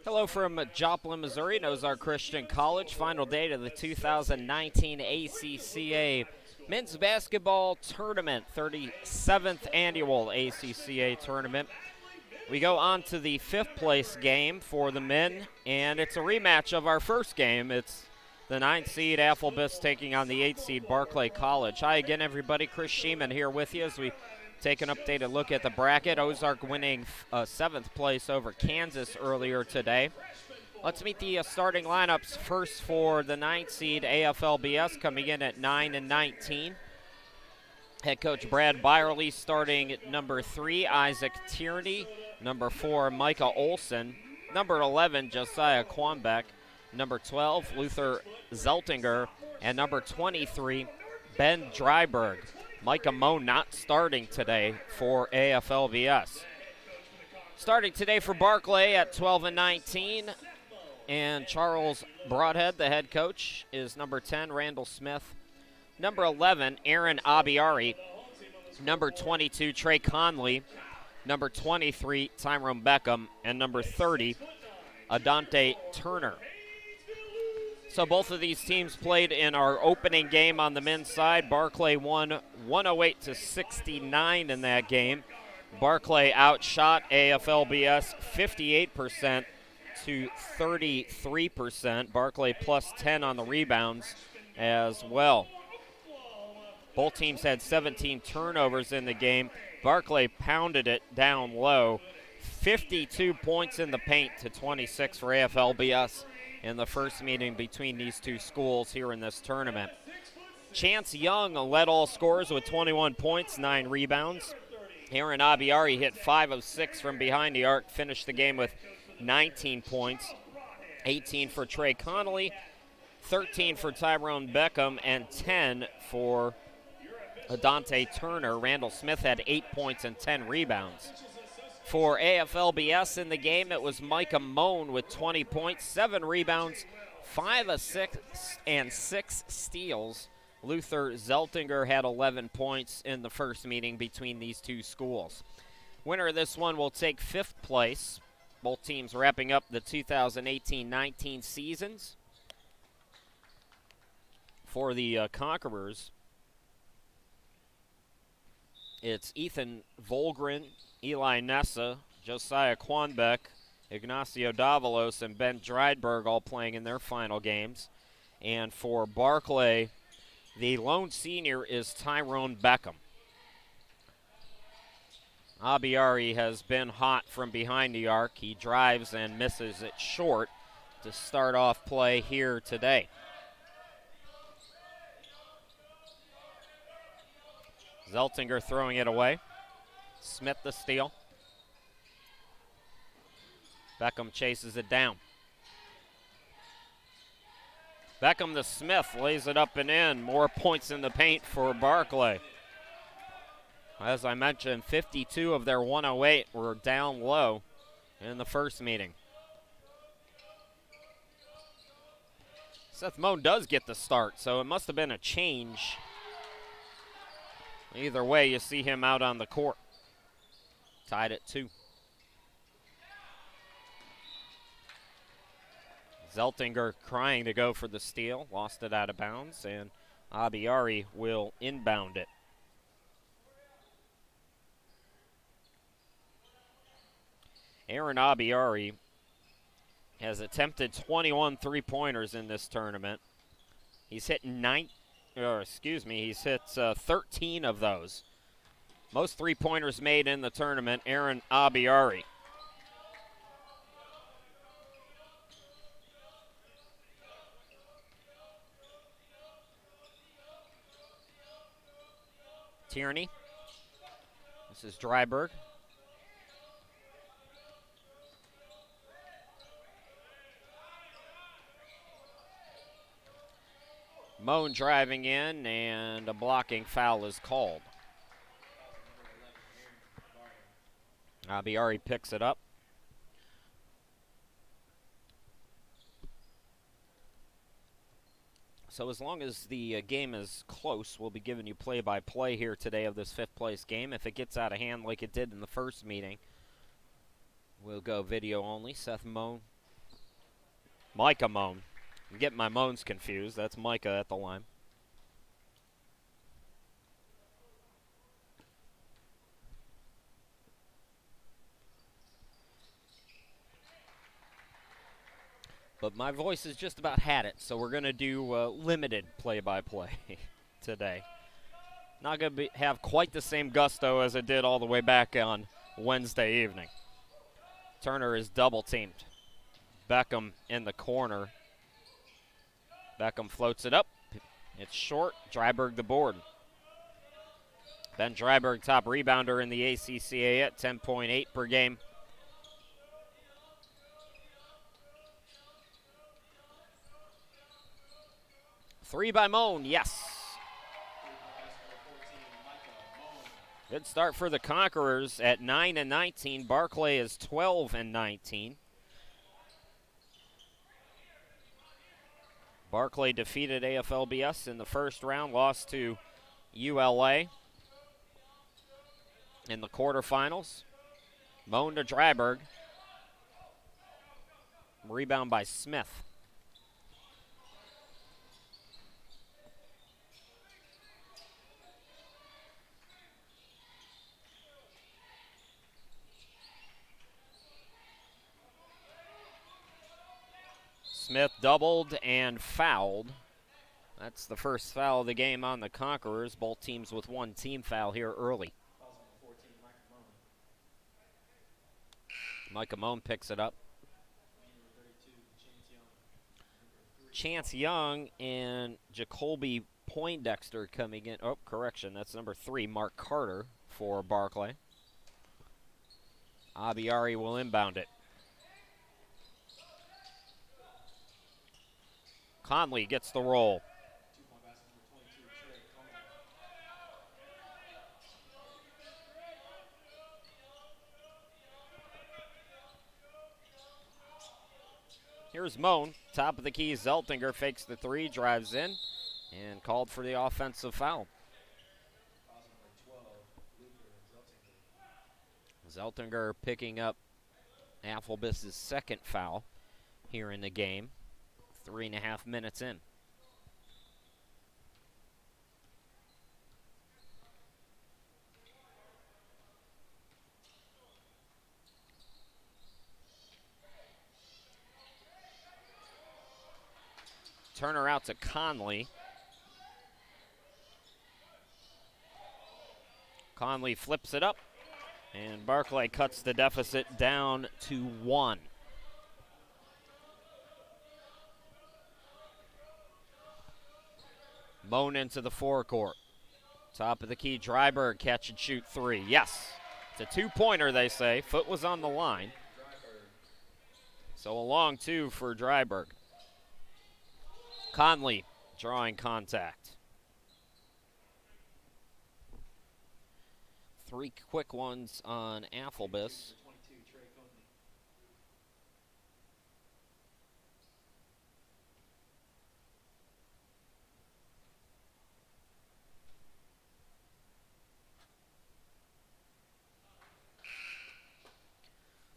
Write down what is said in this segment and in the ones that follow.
Hello from Joplin, Missouri, Ozark Christian College. Final day of the 2019 ACCA Men's Basketball Tournament, 37th Annual ACCA Tournament. We go on to the fifth place game for the men, and it's a rematch of our first game. It's the 9th seed AFLBS taking on the 8th seed Barclay College. Hi again, everybody. Chris Sheeman here with you as we take an updated look at the bracket. Ozark winning 7th place over Kansas earlier today. Let's meet the starting lineups first for the 9th seed AFLBS, coming in at 9-19. Head coach Brad Byerly starting at number 3, Isaac Tierney. Number 4, Micah Olson. Number 11, Josiah Quambeck. Number 12, Luther Zeltinger. And number 23, Ben Dryberg. Micah Moe not starting today for AFLBS. Starting today for Barclay at 12-19. And Charles Broadhead, the head coach, is number 10, Randall Smith. Number 11, Aaron Abiari. Number 22, Trey Conley. Number 23, Tyrone Beckham. And number 30, Adante Turner. So both of these teams played in our opening game on the men's side. Barclay won 108-69 in that game. Barclay outshot AFLBS 58% to 33%. Barclay plus 10 on the rebounds as well. Both teams had 17 turnovers in the game. Barclay pounded it down low. 52 points in the paint to 26 for AFLBS in the first meeting between these two schools here in this tournament. Chance Young led all scorers with 21 points, 9 rebounds. Aaron Abiari hit 5 of 6 from behind the arc, finished the game with 19 points, 18 for Trey Connolly, 13 for Tyrone Beckham, and 10 for Adante Turner. Randall Smith had 8 points and 10 rebounds. For AFLBS in the game, it was Micah Moan with 20 points, 7 rebounds, 5 assists, and 6 steals. Luther Zeltinger had 11 points in the first meeting between these two schools. Winner of this one will take 5th place. Both teams wrapping up the 2018-19 seasons. For the Conquerors, it's Ethan Volgren, Eli Nessa, Josiah Quanbeck, Ignacio Davalos, and Ben Dryberg all playing in their final games. And for Barclay, the lone senior is Tyrone Beckham. Abiari has been hot from behind the arc. He drives and misses it short to start off play here today. Zeltinger throwing it away. Smith the steal. Beckham chases it down. Beckham to Smith, lays it up and in. More points in the paint for Barclay. As I mentioned, 52 of their 108 were down low in the first meeting. Seth Moan does get the start, so it must have been a change. Either way, you see him out on the court. Tied at 2. Zeltinger trying to go for the steal. Lost it out of bounds, and Abiari will inbound it. Aaron Abiari has attempted 21 three-pointers in this tournament. He's hit 13 of those. Most three-pointers made in the tournament, Aaron Abiari. Tierney. This is Dryberg. Moan driving in, and a blocking foul is called. Abiari picks it up. So as long as the game is close, we'll be giving you play-by-play here today of this fifth-place game. If it gets out of hand like it did in the first meeting, we'll go video only. Seth Moan Micah Moan. I'm getting my Moans confused. That's Micah at the line. But my voice has just about had it, so we're going to do limited play-by-play today. Not going to have quite the same gusto as it did all the way back on Wednesday evening. Turner is double-teamed. Beckham in the corner. Beckham floats it up. It's short. Dryberg the board. Ben Dryberg, top rebounder in the ACCA at 10.8 per game. Three by Moan, yes. Good start for the Conquerors at 9-19. Barclay is 12-19. Barclay defeated AFLBS in the first round, lost to ULA in the quarterfinals. Moan to Dryberg. Rebound by Smith. Smith doubled and fouled. That's the first foul of the game on the Conquerors. Both teams with one team foul here early. Micah Moan picks it up. Chance Young and Jacoby Poindexter coming in. Oh, correction, that's number 3, Mark Carter for Barclay. Abiari will inbound it. Conley gets the roll. Here's Moan, top of the key. Zeltinger fakes the 3, drives in, and called for the offensive foul. Zeltinger picking up AFLBS' second foul here in the game. 3.5 minutes in. Turner out to Conley. Conley flips it up, and Barclay cuts the deficit down to 1. Moan into the forecourt. Top of the key, Dryberg, catch and shoot 3. Yes, it's a 2-pointer, they say. Foot was on the line. So a long 2 for Dryberg. Conley drawing contact. 3 quick ones on AFLBS.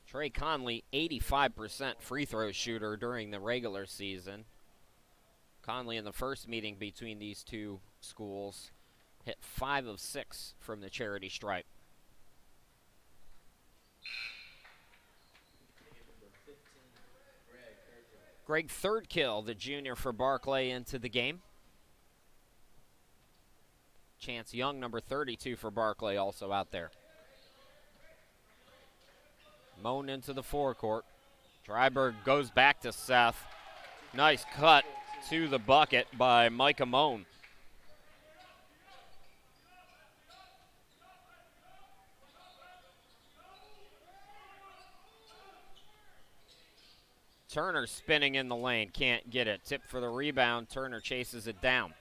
Trey Conley, 85% free throw shooter during the regular season. Conley in the first meeting between these two schools hit 5 of 6 from the charity stripe. Greg Thirdkill, the junior for Barclay, into the game. Chance Young, number 32 for Barclay, also out there. Moan into the forecourt. Dryberg goes back to Seth. Nice cut to the bucket by Micah Moan. Turner spinning in the lane, can't get it. Tip for the rebound, Turner chases it down.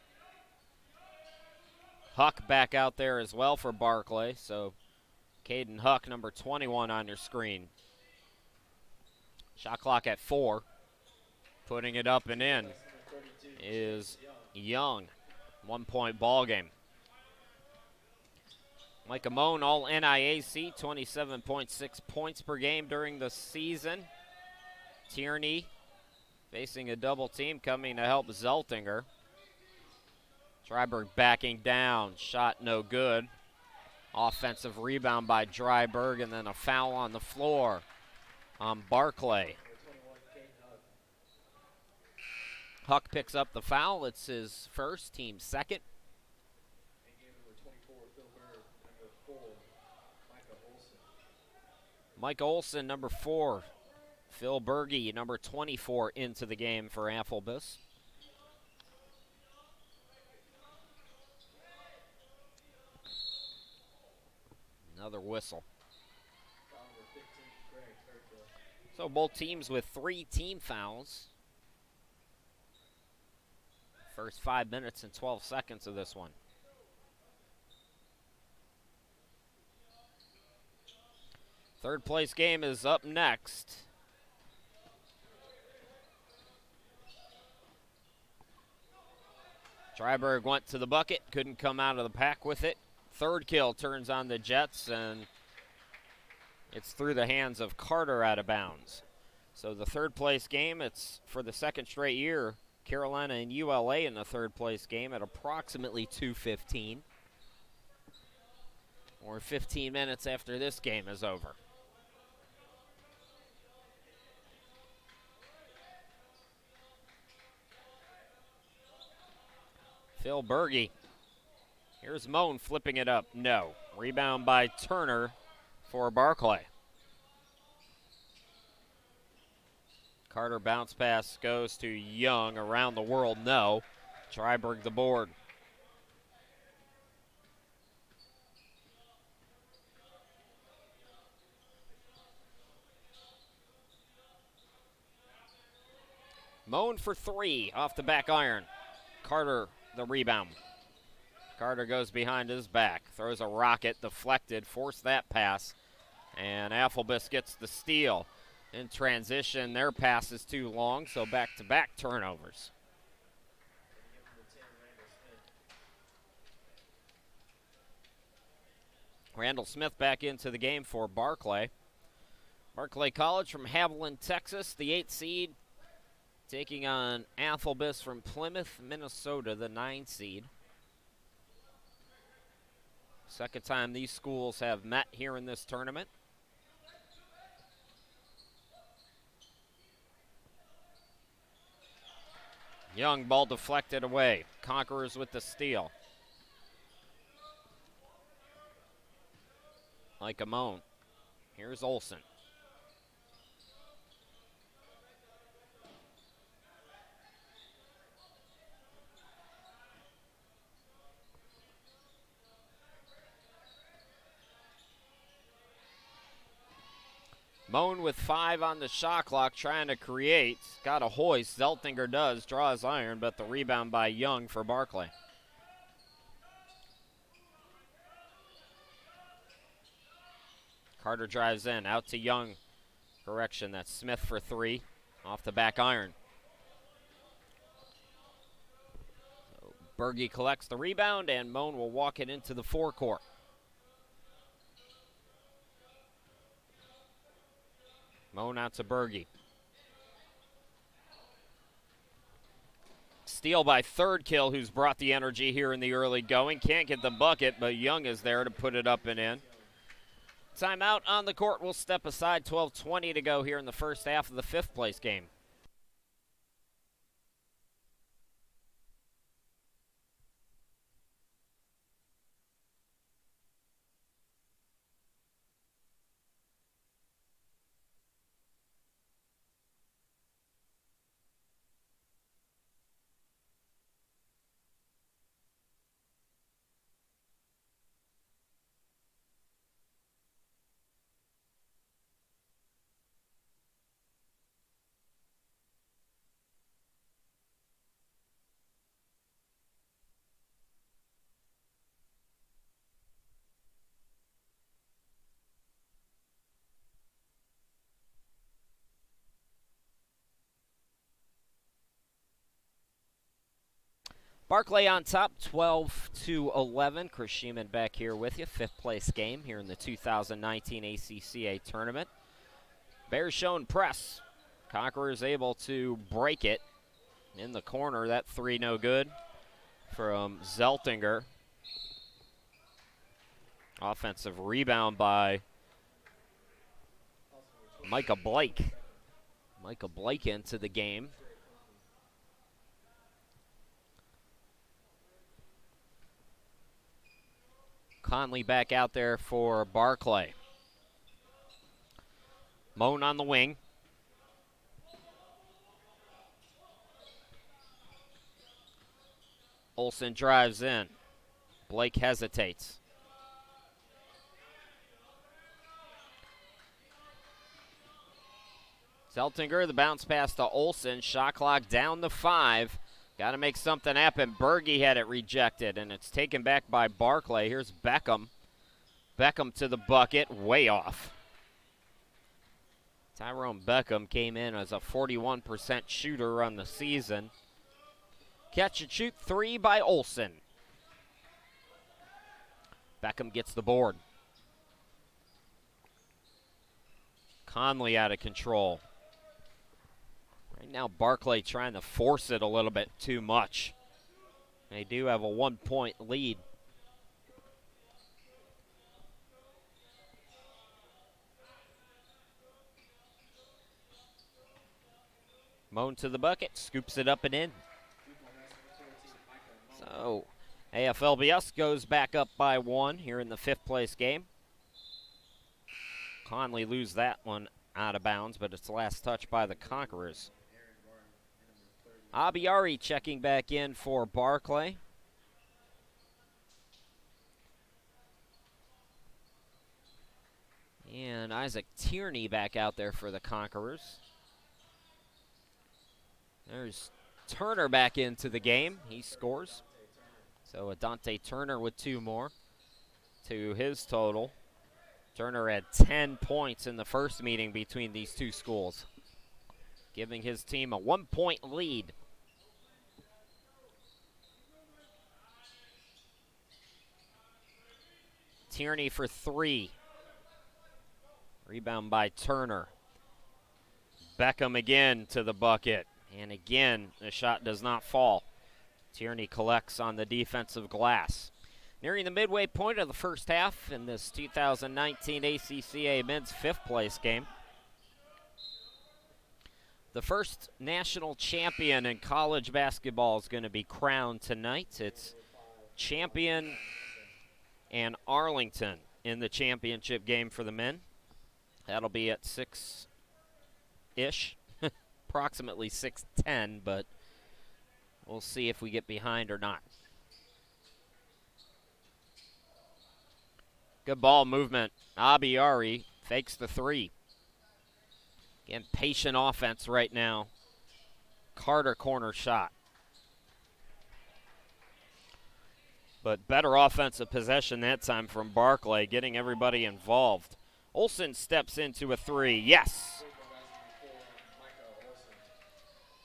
Huck back out there as well for Barclay, so Caden Huck, number 21 on your screen. Shot clock at 4. Putting it up and in is Young. 1-point ball game. Micah Moan, all NIAC, 27.6 points per game during the season. Tierney facing a double team coming to help Zeltinger. Dryberg backing down, shot no good. Offensive rebound by Dryberg, and then a foul on the floor on Barclay. Huck picks up the foul. It's his first, team second. Mike Olson, number 4. Phil Berge, number 24, into the game for AFLBS. Another whistle. So both teams with 3 team fouls. First 5 minutes and 12 seconds of this one. Third place game is up next. Dryberg went to the bucket, couldn't come out of the pack with it. Third kill turns on the Jets, and it's through the hands of Carter out of bounds. So the third place game, it's for the second straight year, Carolina and ULA in the third place game at approximately 2:15. Or 15 minutes after this game is over. Phil Berge. Here's Moan flipping it up. No. Rebound by Turner for Barclay. Carter bounce pass goes to Young. Around the world, no. Dryberg the board. Moan for 3 off the back iron. Carter the rebound. Carter goes behind his back, throws a rocket, deflected, forced that pass, and AFLBS gets the steal. In transition, their pass is too long, so back-to-back turnovers. Randall Smith back into the game for Barclay. Barclay College from Haviland, Texas, the 8th seed, taking on AFLBS from Plymouth, Minnesota, the 9 seed. Second time these schools have met here in this tournament. Young, ball deflected away. Conquerors with the steal. Like a moan. Here's Olson. Moan with 5 on the shot clock, trying to create. Got a hoist. Zeltinger does, draws iron, but the rebound by Young for Barclay. Carter drives in, out to Young. Correction, that's Smith for 3, off the back iron. So Berge collects the rebound, and Moan will walk it into the forecourt. Moan out to Berge. Steal by Third Kill, who's brought the energy here in the early going. Can't get the bucket, but Young is there to put it up and in. Timeout on the court. We'll step aside. 12:20 to go here in the first half of the 5th place game. Barclay on top, 12-11. Chris Sheeman back here with you. 5th place game here in the 2019 ACCA tournament. Bears showing press. Conquerors able to break it in the corner. That three no good from Zeltinger. Offensive rebound by Micah Blake. Micah Blake into the game. Conley back out there for Barclay. Moan on the wing. Olsen drives in. Blake hesitates. Zeltinger, the bounce pass to Olsen. Shot clock down to 5. Got to make something happen. Berge had it rejected, and it's taken back by Barclay. Here's Beckham. Beckham to the bucket, way off. Tyrone Beckham came in as a 41% shooter on the season. Catch and shoot three by Olsen. Beckham gets the board. Conley out of control. Right now, Barclay trying to force it a little bit too much. They do have a 1-point lead. Moan to the bucket, scoops it up and in. So, AFLBS goes back up by 1 here in the 5th place game. Conley lose that one out of bounds, but it's the last touch by the Conquerors. Abiari checking back in for Barclay. And Isaac Tierney back out there for the Conquerors. There's Turner back into the game. He scores. So Adante Turner with 2 more to his total. Turner had 10 points in the first meeting between these two schools, giving his team a 1-point lead. Tierney for 3. Rebound by Turner. Beckham again to the bucket. And again, the shot does not fall. Tierney collects on the defensive glass. Nearing the midway point of the first half in this 2019 ACCA men's 5th place game. The first national champion in college basketball is going to be crowned tonight. It's champion and Arlington in the championship game for the men. That'll be at 6-ish, approximately 6:10, but we'll see if we get behind or not. Good ball movement. Abiari fakes the 3. Again, patient offense right now. Carter corner shot. But better offensive possession that time from Barclay, getting everybody involved. Olsen steps into a 3. Yes.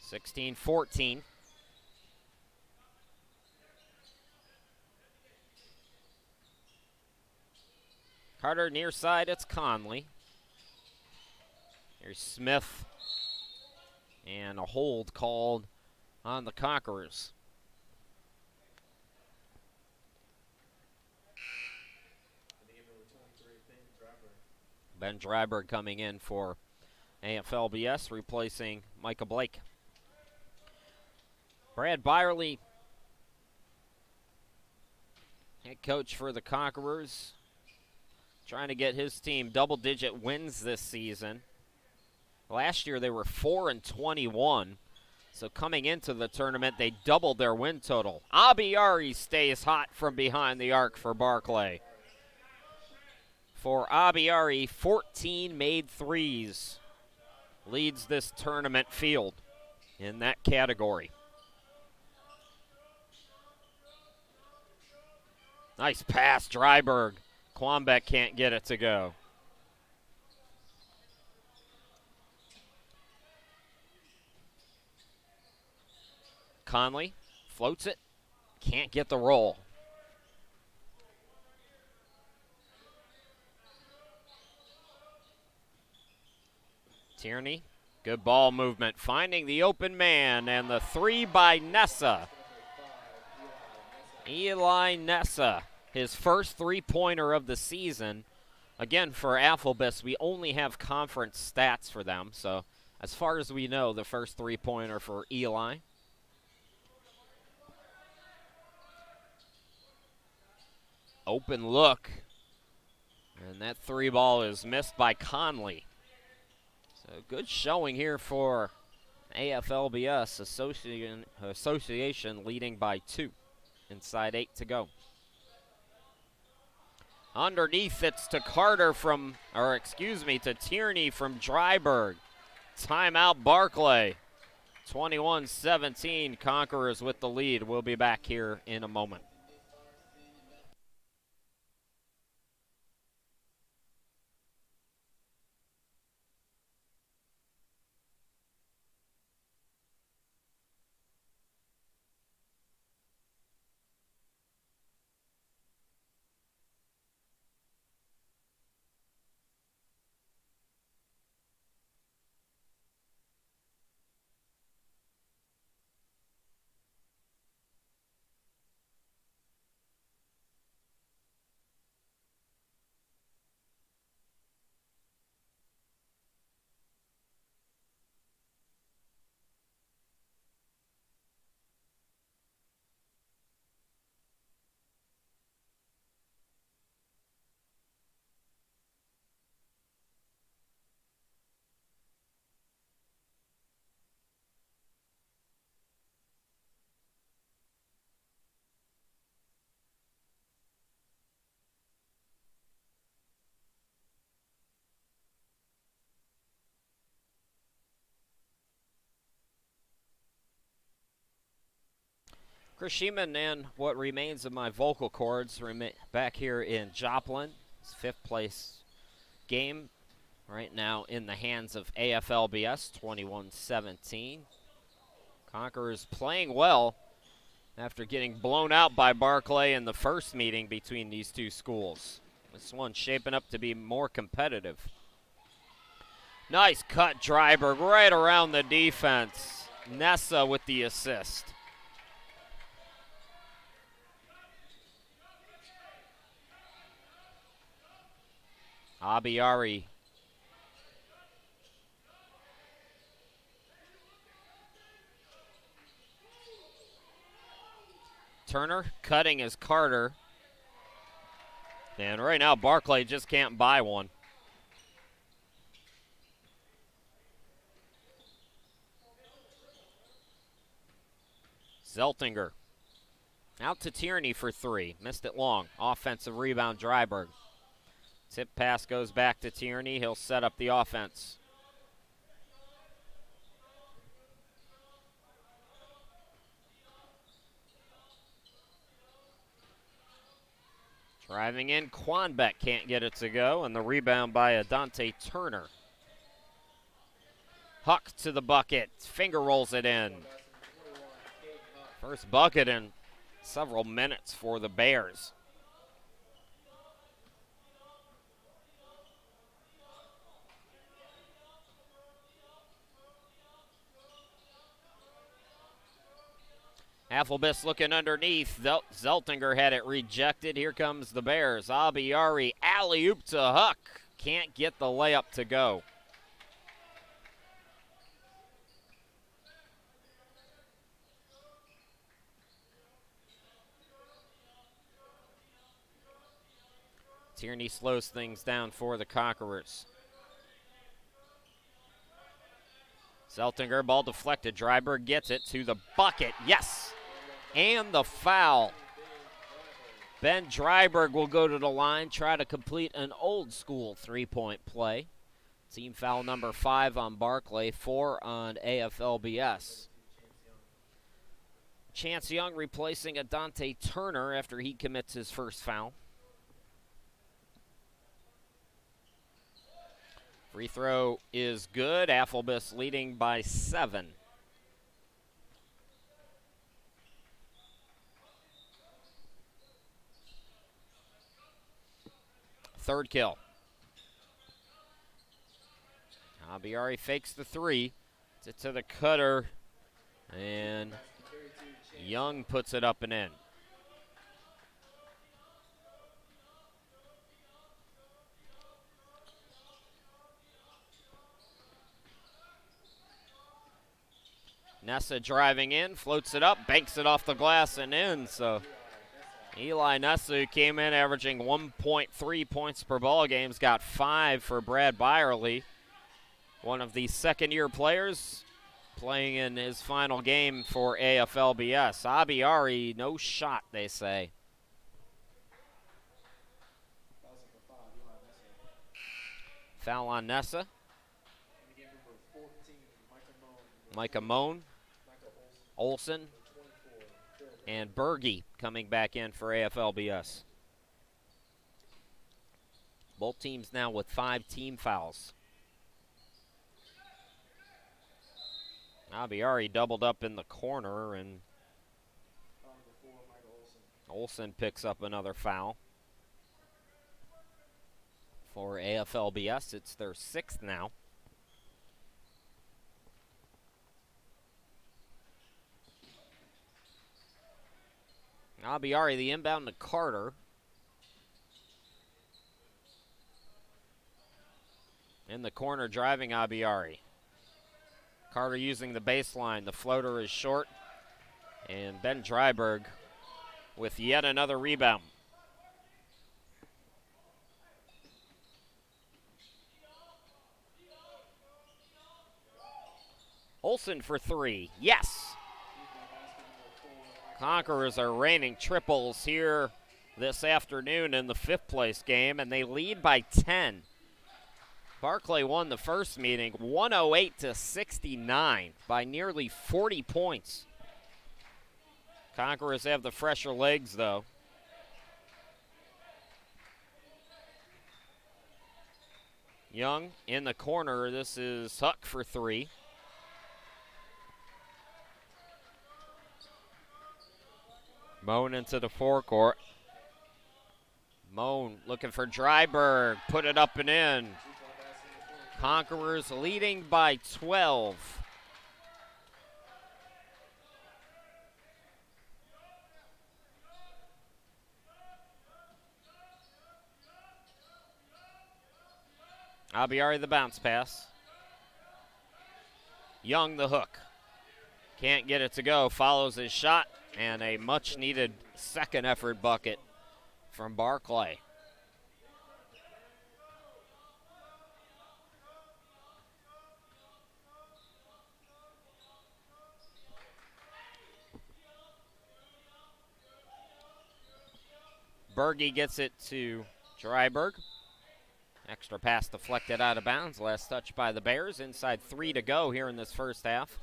16-14. Carter near side, it's Conley. Here's Smith. And a hold called on the Conquerors. Ben Dryberg coming in for AFLBS, replacing Micah Blake. Brad Byerly, head coach for the Conquerors, trying to get his team double-digit wins this season. Last year they were 4-21, so coming into the tournament they doubled their win total. Abiari stays hot from behind the arc for Barclay. For Abiari, 14 made threes, leads this tournament field in that category. Nice pass, Dryberg. Kwambek can't get it to go. Conley floats it, can't get the roll. Tierney Good ball movement, finding the open man, and the three by Nessa. Eli Nessa, his first three-pointer of the season. Again, for AFLBS, we only have conference stats for them, so as far as we know, the first three-pointer for Eli. Open look, and that three ball is missed by Conley. So good showing here for AFLBS Association leading by 2. Inside 8 to go. Underneath, it's to Carter from, or excuse me, to Tierney from Dryburgh. Timeout Barclay. 21-17, Conquerors with the lead. We'll be back here in a moment. Chris Sheeman and what remains of my vocal cords back here in Joplin. It's 5th place game right now in the hands of AFLBS, 21-17. Conquerors playing well after getting blown out by Barclay in the first meeting between these two schools. This one's shaping up to be more competitive. Nice cut, Dryburgh, right around the defense. Nessa with the assist. Abiari. Turner cutting is Carter. And right now, Barclay just can't buy one. Zeltinger. Out to Tierney for 3. Missed it long. Offensive rebound, Dryburgh. Tip pass goes back to Tierney. He'll set up the offense. Driving in, Quanbeck can't get it to go, and the rebound by Adante Turner. Huck to the bucket, finger rolls it in. First bucket in several minutes for the Bears. AFLBS looking underneath. Zeltinger had it rejected. Here comes the Bears. Abiari, alley-oop to Huck. Can't get the layup to go. Tierney slows things down for the Conquerors. Zeltinger, ball deflected. Dryburgh gets it to the bucket. Yes! And the foul. Ben Dryburgh will go to the line, try to complete an old school three-point play. Team foul number 5 on Barclay, 4 on AFLBS. Chance Young replacing Adante Turner after he commits his first foul. Free throw is good. AFLBS leading by 7. Third kill. Abiari fakes the three. It's it to the cutter. And Young puts it up and in. Nessa driving in, floats it up, banks it off the glass and in. So Eli Nessa, who came in averaging 1.3 points per ball game, has got 5 for Brad Byerly. One of the second-year players playing in his final game for AFLBS. Abiari, no shot, they say. Foul on Nessa. Micah Moan, Olson, and Berge coming back in for AFLBS. Both teams now with 5 team fouls. Abiari doubled up in the corner, and Olson picks up another foul. For AFLBS, it's their 6th now. Abiari, the inbound to Carter. In the corner, driving Abiari. Carter using the baseline. The floater is short. And Ben Dryberg with yet another rebound. Olson for 3. Yes! Conquerors are raining triples here this afternoon in the 5th place game, and they lead by 10. Barclay won the first meeting 108-69 by nearly 40 points. Conquerors have the fresher legs, though. Young in the corner. This is Huck for 3. Moan into the forecourt. Moan looking for Dryberg. Put it up and in. Conquerors leading by 12. Abiari the bounce pass. Young the hook. Can't get it to go. Follows his shot. And a much-needed second effort bucket from Barclay. Berge gets it to Dryberg. Extra pass deflected out of bounds. Last touch by the Bears. Inside 3 to go here in this first half.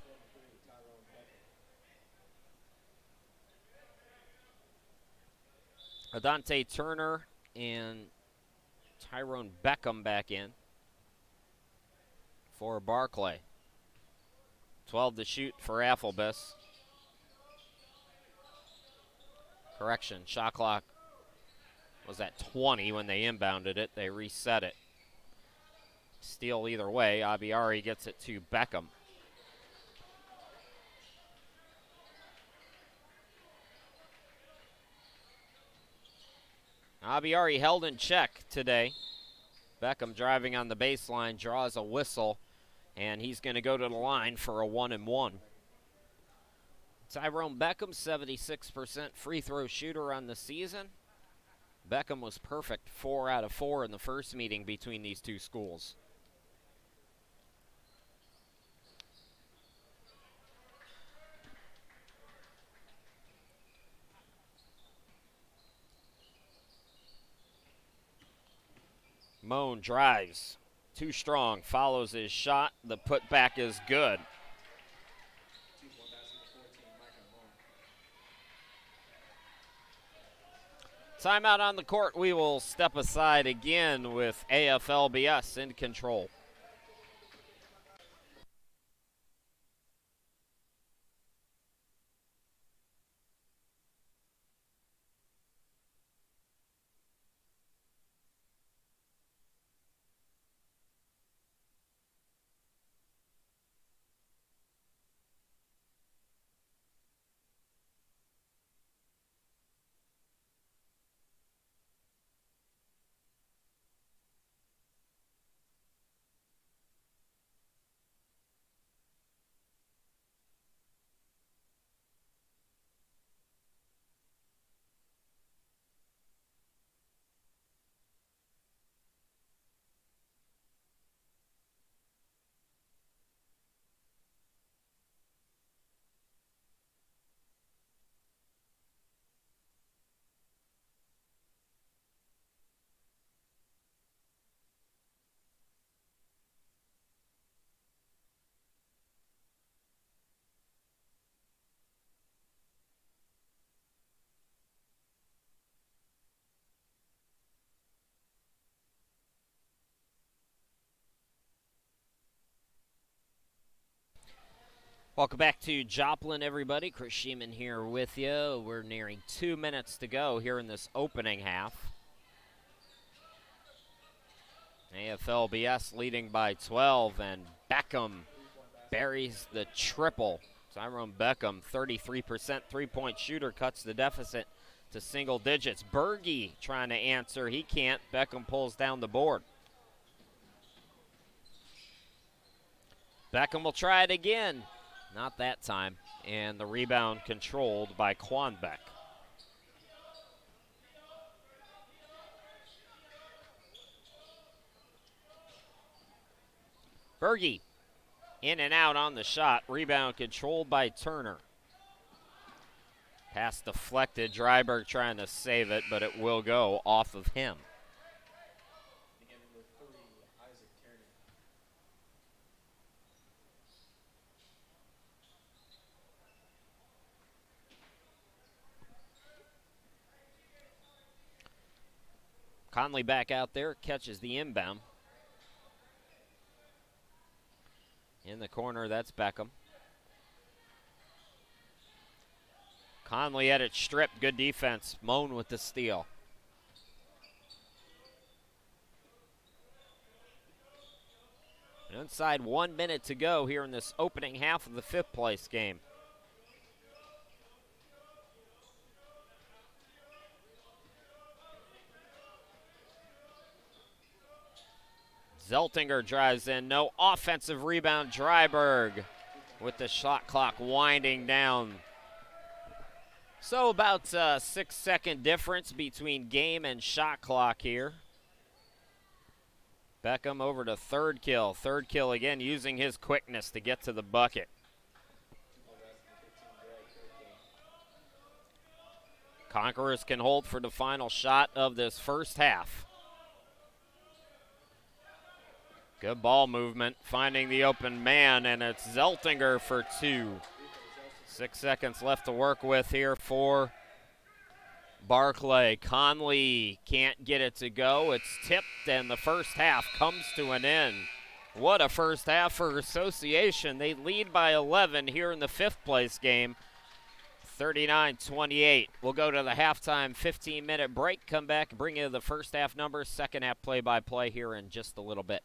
Adante Turner and Tyrone Beckham back in for Barclay. 12 to shoot for AFLBS. Correction, shot clock was at 20 when they inbounded it. They reset it. Steal either way. Abiari gets it to Beckham. Abiari held in check today. Beckham driving on the baseline, draws a whistle, and he's going to go to the line for a 1-and-1. Tyrone Beckham, 76% free throw shooter on the season. Beckham was perfect 4 out of 4 in the first meeting between these two schools. Moan drives, too strong, follows his shot. The putback is good. Timeout on the court. We will step aside again with AFLBS in control. Welcome back to Joplin, everybody. Chris Sheeman here with you. We're nearing 2 minutes to go here in this opening half. AFLBS leading by 12, and Beckham buries the triple. Tyrone Beckham, 33% three-point shooter, cuts the deficit to single digits. Berge trying to answer. He can't. Beckham pulls down the board. Beckham will try it again. Not that time. And the rebound controlled by Quanbeck. Berge in and out on the shot. Rebound controlled by Turner. Pass deflected. Dryberg trying to save it, but it will go off of him. Conley back out there, catches the inbound. In the corner, that's Beckham. Conley had it stripped, good defense. Moan with the steal. And inside 1 minute to go here in this opening half of the fifth place game. Zeltinger drives in, no offensive rebound. Dryberg with the shot clock winding down. So about a 6-second difference between game and shot clock here. Beckham over to third kill. Third kill again, using his quickness to get to the bucket. Conquerors can hold for the final shot of this first half. Good ball movement, finding the open man, and it's Zeltinger for two. 6 seconds left to work with here for Barclay. Conley can't get it to go. It's tipped, and the first half comes to an end. What a first half for Association. They lead by 11 here in the fifth place game, 39-28. We'll go to the halftime 15-minute break, come back, bring you the first half numbers, second half play-by-play here in just a little bit.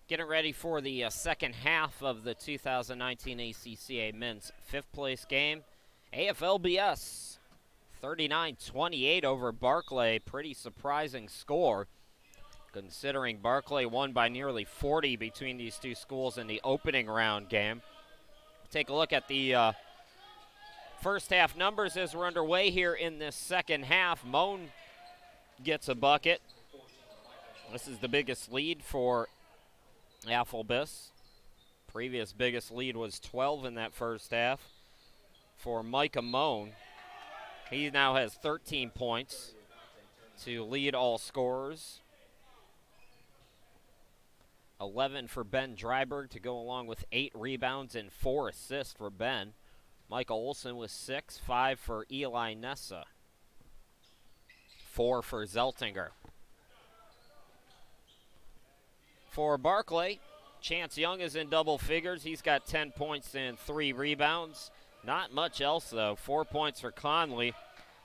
Getting ready for the second half of the 2019 ACCA men's fifth place game. AFLBS 39-28 over Barclay. Pretty surprising score, considering Barclay won by nearly 40 between these two schools in the opening round game. Take a look at the first half numbers as we're underway here in this second half. Moan gets a bucket. This is the biggest lead for AFLBS. Previous biggest lead was 12 in that first half for Micah Moan. He now has 13 points to lead all scorers. 11 for Ben Dryberg to go along with 8 rebounds and 4 assists for Ben. Michael Olson with 6, 5 for Eli Nessa, 4 for Zeltinger. For Barclay, Chance Young is in double figures. He's got 10 points and 3 rebounds. Not much else, though. 4 points for Conley.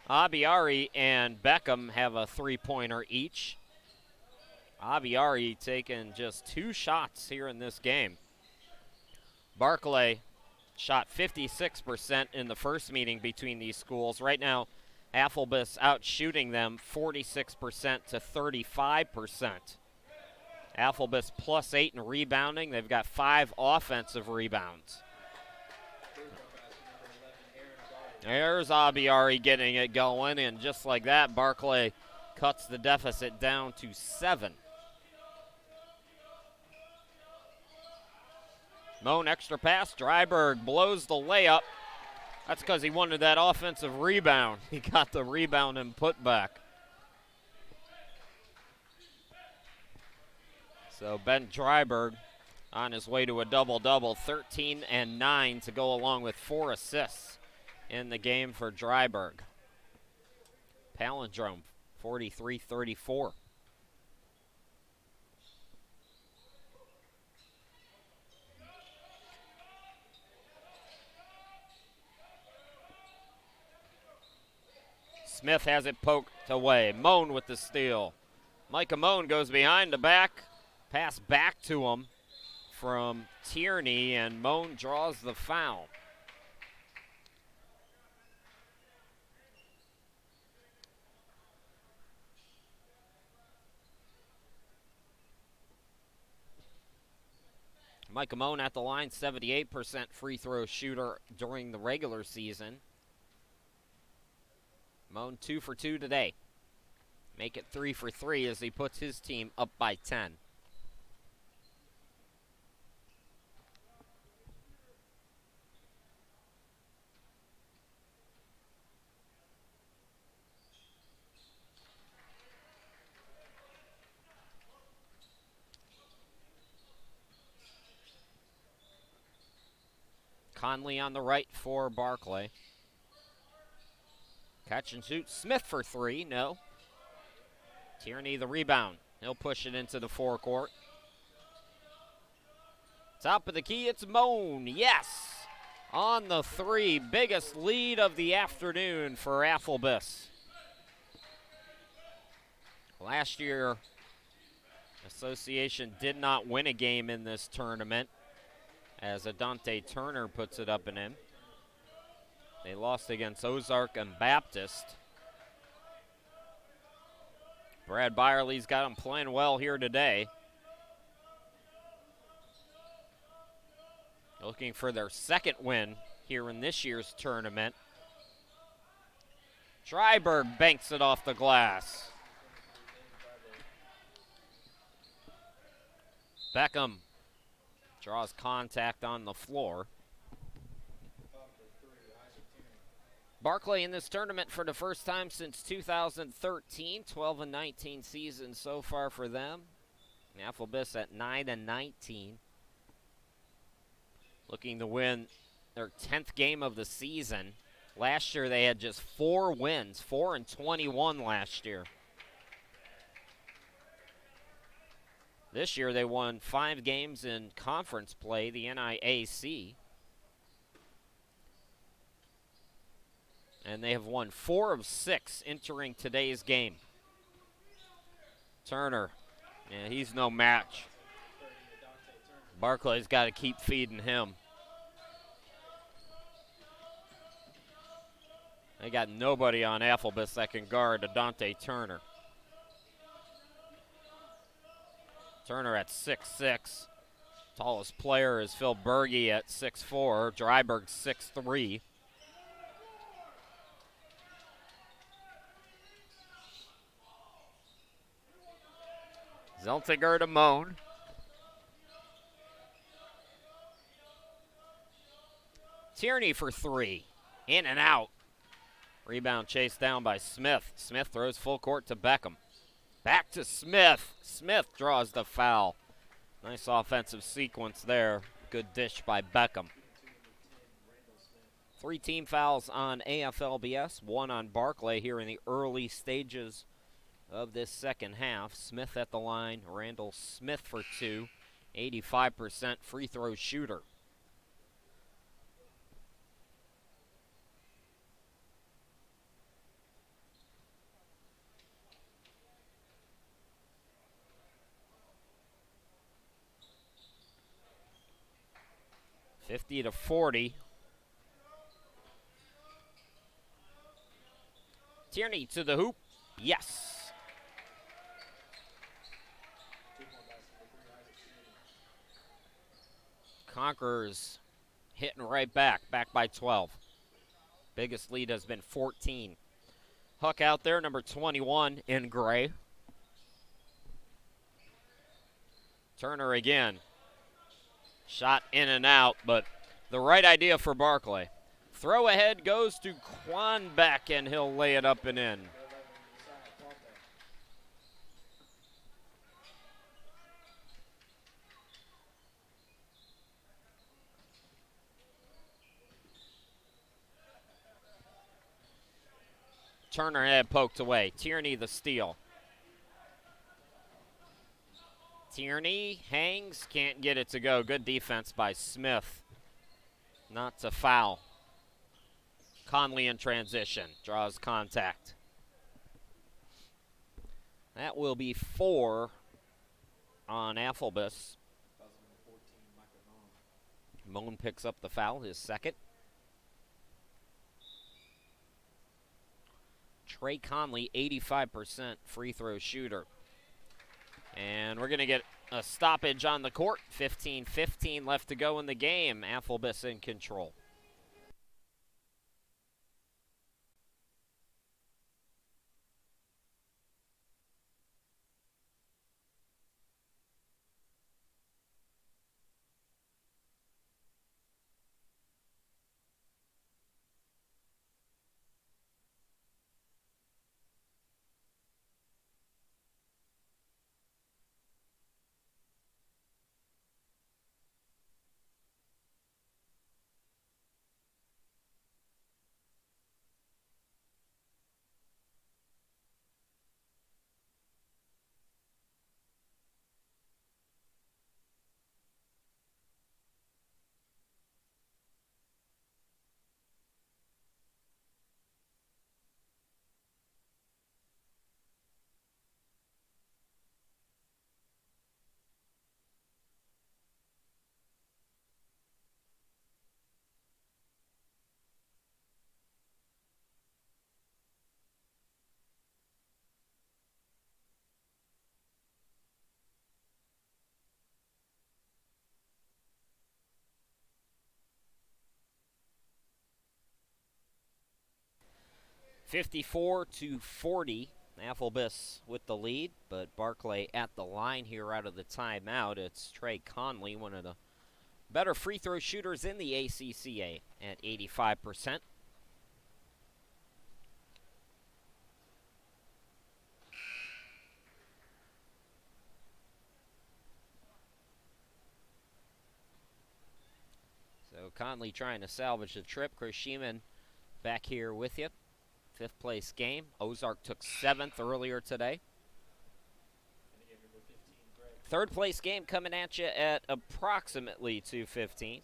Abiari and Beckham have a 3-pointer each. Abiari taking just 2 shots here in this game. Barclay shot 56% in the first meeting between these schools. Right now, AFLBS out shooting them 46% to 35%. AFLBS plus 8 in rebounding. They've got 5 offensive rebounds. There's Abiari getting it going, and just like that, Barclay cuts the deficit down to 7. Moan extra pass. Dryberg blows the layup. That's because he wanted that offensive rebound. He got the rebound and put back. So Ben Dryberg on his way to a double-double, 13 and 9 to go along with 4 assists in the game for Dryberg. Palindrome, 43-34. Smith has it poked away. Moan with the steal. Micah Moan goes behind the back. Pass back to him from Tierney, and Moan draws the foul. Micah Moan at the line, 78% free throw shooter during the regular season. Moan 2 for 2 today. Make it 3 for 3 as he puts his team up by 10. Conley on the right for Barclay. Catch and shoot. Smith for 3. No. Tierney the rebound. He'll push it into the forecourt. Top of the key, it's Moan. Yes! On the 3. Biggest lead of the afternoon for AFLBS. Last year, Association did not win a game in this tournament, as Adante Turner puts it up and in. They lost against Ozark and Baptist. Brad Byerly's got them playing well here today. Looking for their second win here in this year's tournament. Dryberg banks it off the glass. Beckham draws contact on the floor. Barclay in this tournament for the first time since 2013, 12 and 19 season so far for them. AFLBS at 9 and 19. Looking to win their 10th game of the season. Last year they had just 4 wins, 4 and 21 last year. This year they won 5 games in conference play, the NIAC. And they have won 4 of 6 entering today's game. Turner, yeah, he's no match. Barclay's got to keep feeding him. They got nobody on AFLBS that can guard Adante Turner. Turner at 6'6". Tallest player is Phil Berge at 6'4". Dryberg 6'3". Zeltinger to Moan. Tierney for 3. In and out. Rebound chased down by Smith. Smith throws full court to Beckham. Back to Smith. Smith draws the foul. Nice offensive sequence there. Good dish by Beckham. 3 team fouls on AFLBS, 1 on Barclay here in the early stages of this second half. Smith at the line. Randall Smith for 2. 85% free throw shooter. (50-40). Tierney to the hoop. Yes. Conquerors hitting right back by 12. Biggest lead has been 14. Huck out there, number 21 in gray. Turner again. Shot in and out, but the right idea for Barclay. Throw ahead goes to Quan Beck, and he'll lay it up and in. Turner had poked away. Tierney the steal. Tierney hangs, can't get it to go. Good defense by Smith. Not to foul. Conley in transition, draws contact. That will be 4 on AFLBS. Moan picks up the foul, his second. Trey Conley, 85% free throw shooter. And we're going to get a stoppage on the court. 15-15 left to go in the game. AFLBS in control. (54-40). AFLBS with the lead, but Barclay at the line here out of the timeout. It's Trey Conley, one of the better free throw shooters in the ACCA at 85%. So Conley trying to salvage the trip. Chris Sheeman back here with you. 5th place game. Ozark took 7th earlier today. 3rd place game coming at you at approximately 2:15.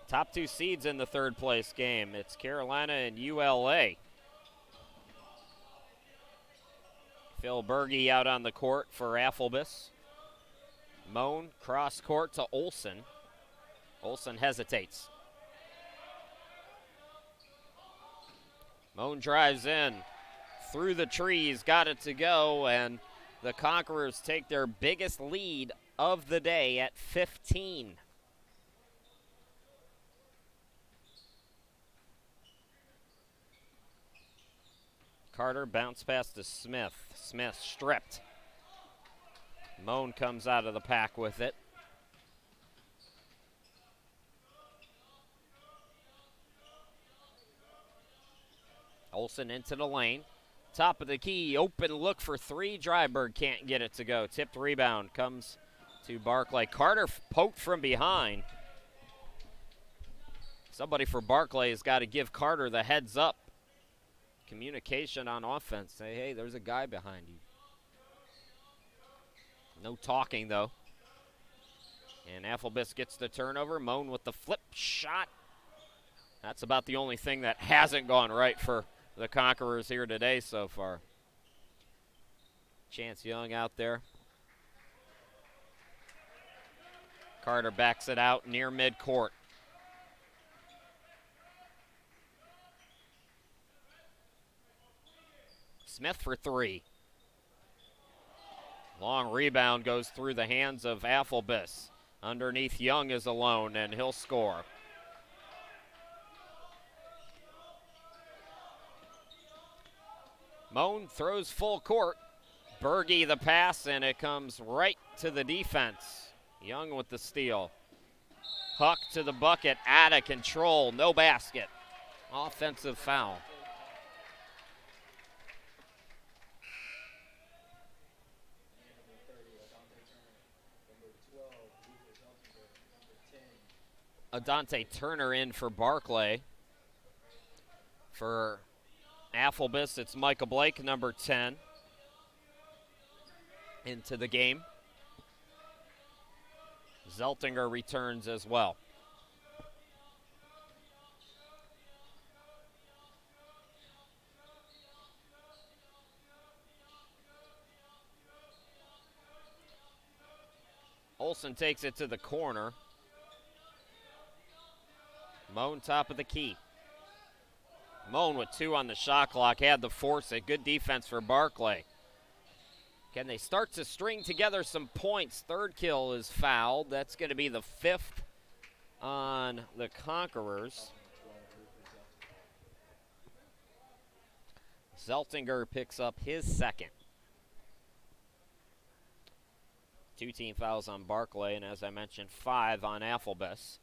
Top 2 seeds in the 3rd place game. It's Carolina and ULA. Phil Berge out on the court for AFLBS. Moan cross court to Olsen. Olsen hesitates. Moan drives in through the trees, got it to go, and the Conquerors take their biggest lead of the day at 15. Carter bounce pass to Smith. Smith stripped. Moan comes out of the pack with it. Olsen into the lane. Top of the key, open look for three. Dryberg can't get it to go. Tipped rebound comes to Barclay. Carter poked from behind. Somebody for Barclay has got to give Carter the heads up. Communication on offense. Say, hey, there's a guy behind you. No talking, though. And AFLBS gets the turnover. Moan with the flip shot. That's about the only thing that hasn't gone right for the Conquerors here today so far. Chance Young out there. Carter backs it out near midcourt. Smith for three. Long rebound goes through the hands of AFLBS. Underneath, Young is alone, and he'll score. Moan throws full court. Berge the pass, and it comes right to the defense. Young with the steal. Huck to the bucket, out of control, no basket. Offensive foul. Adante Turner in for Barclay. For AFLBS, it's Michael Blake, number 10, into the game. Zeltinger returns as well. Olsen takes it to the corner. Moan top of the key. Moan with 2 on the shot clock, had to force it. Good defense for Barclay. Can they start to string together some points? Third kill is fouled. That's going to be the 5th on the Conquerors. Zeltinger picks up his second. 2 team fouls on Barclay, and as I mentioned, 5 on AFLBS.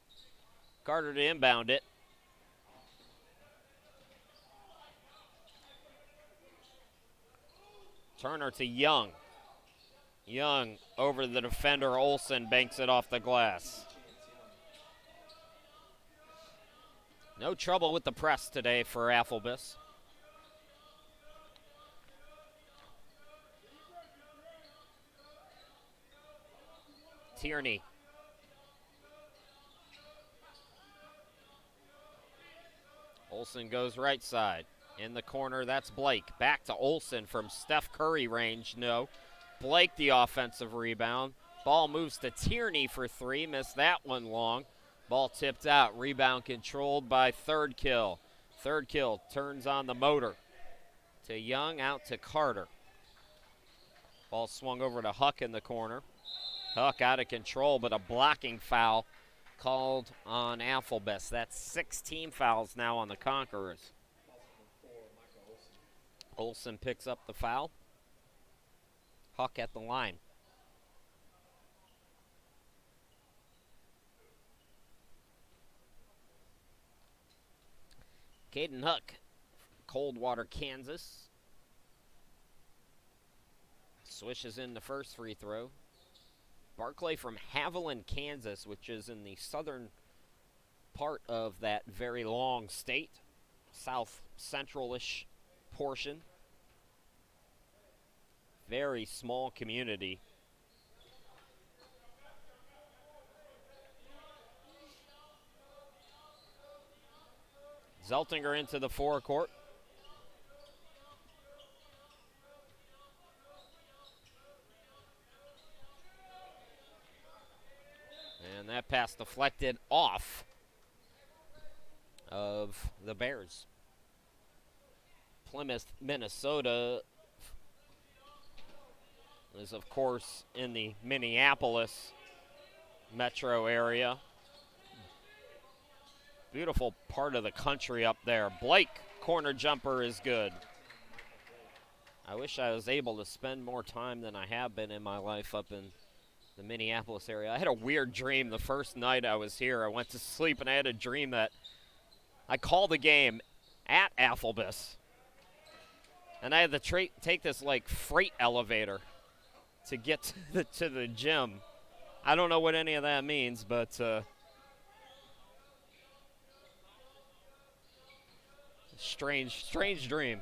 Carter to inbound it. Turner to Young. Young over the defender. Olsen banks it off the glass. No trouble with the press today for AFLBS. Tierney. Olsen goes right side. In the corner, that's Blake. Back to Olsen from Steph Curry range. No. Blake the offensive rebound. Ball moves to Tierney for 3. Missed that one long. Ball tipped out. Rebound controlled by Third Kill. Third Kill turns on the motor. To Young, out to Carter. Ball swung over to Huck in the corner. Huck out of control, but a blocking foul called on AFLBS. That's 6 team fouls now on the Conquerors. Olsen picks up the foul. Huck at the line. Caden Huck, Coldwater, Kansas. Swishes in the first free throw. Barclay from Haviland, Kansas, which is in the southern part of that very long state, south central-ish portion. Very small community. Zeltinger into the forecourt. And that pass deflected off of the Bears. Plymouth, Minnesota is, of course, in the Minneapolis metro area. Beautiful part of the country up there. Blake, corner jumper is good. I wish I was able to spend more time than I have been in my life up in the Minneapolis area. I had a weird dream the first night I was here. I went to sleep and I had a dream that I called the game at AFLBS. And I had to take this like freight elevator to get to the gym. I don't know what any of that means, but strange dream.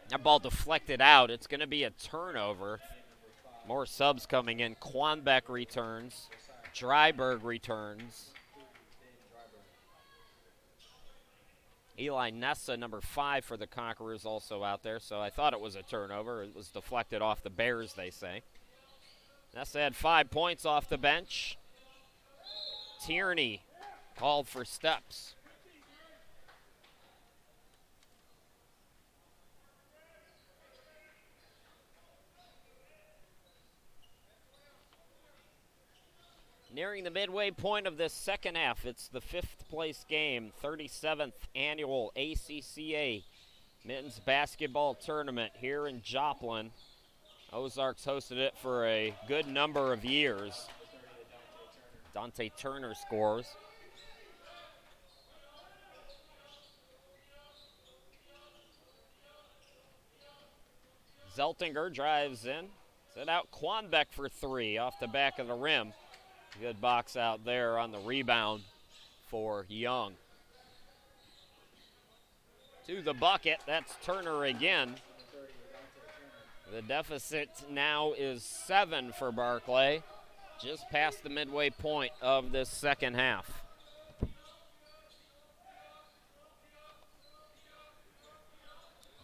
That ball deflected out. It's going to be a turnover. More subs coming in. Quanbeck returns. Dryberg returns. Eli Nessa, number 5 for the Conquerors, also out there. So I thought it was a turnover. It was deflected off the Bears, they say. Nessa had 5 points off the bench. Tierney called for steps. Nearing the midway point of this second half, it's the 5th place game, 37th annual ACCA men's basketball tournament here in Joplin. Ozarks hosted it for a good number of years. Dante Turner scores. Zeltinger drives in. Set out Quanbeck for 3 off the back of the rim. Good box out there on the rebound for Young. To the bucket, that's Turner again. The deficit now is 7 for Barclay, just past the midway point of this second half.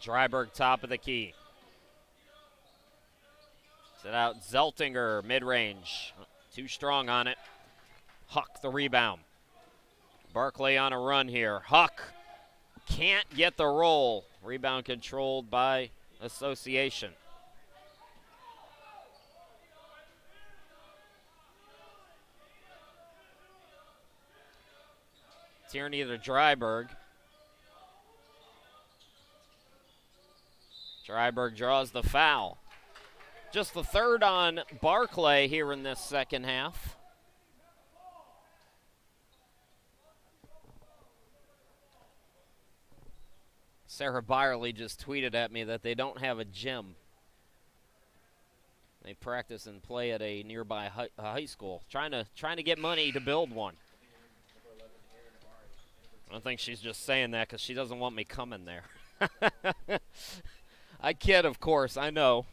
Dryberg top of the key. Set out Zeltinger, mid-range. Too strong on it. Huck the rebound. Barclay on a run here. Huck can't get the roll. Rebound controlled by Association. Tierney to Dryberg. Dryberg draws the foul. Just the 3rd on Barclay here in this second half. Sarah Byerly just tweeted at me that they don't have a gym. They practice and play at a nearby high school. Trying to get money to build one. I don't think she's just saying that because she doesn't want me coming there. I kid, of course. I know.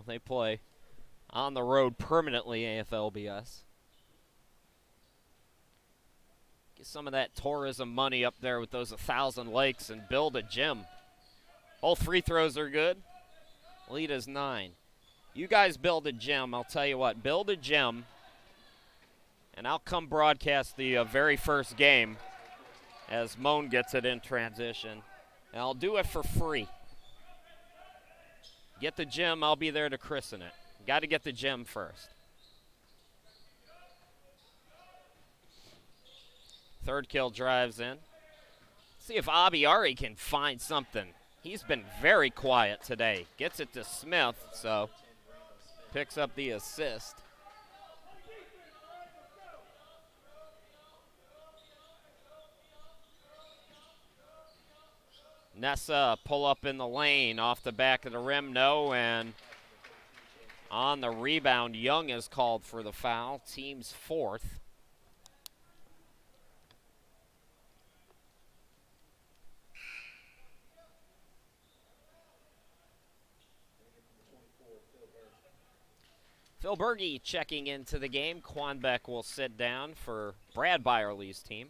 They play on the road permanently, AFLBS. Get some of that tourism money up there with those 1,000 lakes and build a gym. All free throws are good. Lead is 9. You guys build a gym. I'll tell you what. Build a gym, and I'll come broadcast the very first game as Moan gets it in transition. And I'll do it for free. Get the gym, I'll be there to christen it. Got to get the gym first. 3rd kill drives in. See if Abiari can find something. He's been very quiet today. Gets it to Smith, so picks up the assist. Nessa pull up in the lane off the back of the rim, no, and on the rebound, Young is called for the foul, team's 4th. Phil Berge checking into the game. Quanbeck will sit down for Brad Byerly's team.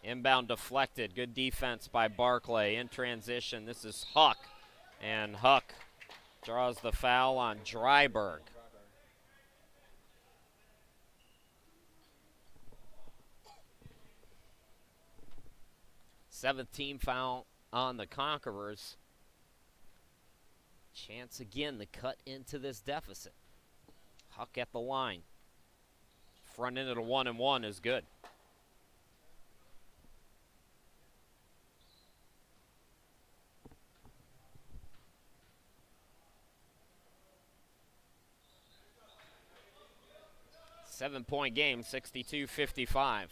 Inbound deflected. Good defense by Barclay in transition. This is Huck. And Huck Draws the foul on Dryberg. Seventh team foul on the Conquerors. Chance again to cut into this deficit. Huck at the line. Front end of the 1-and-1 is good. Seven-point game, 62-55.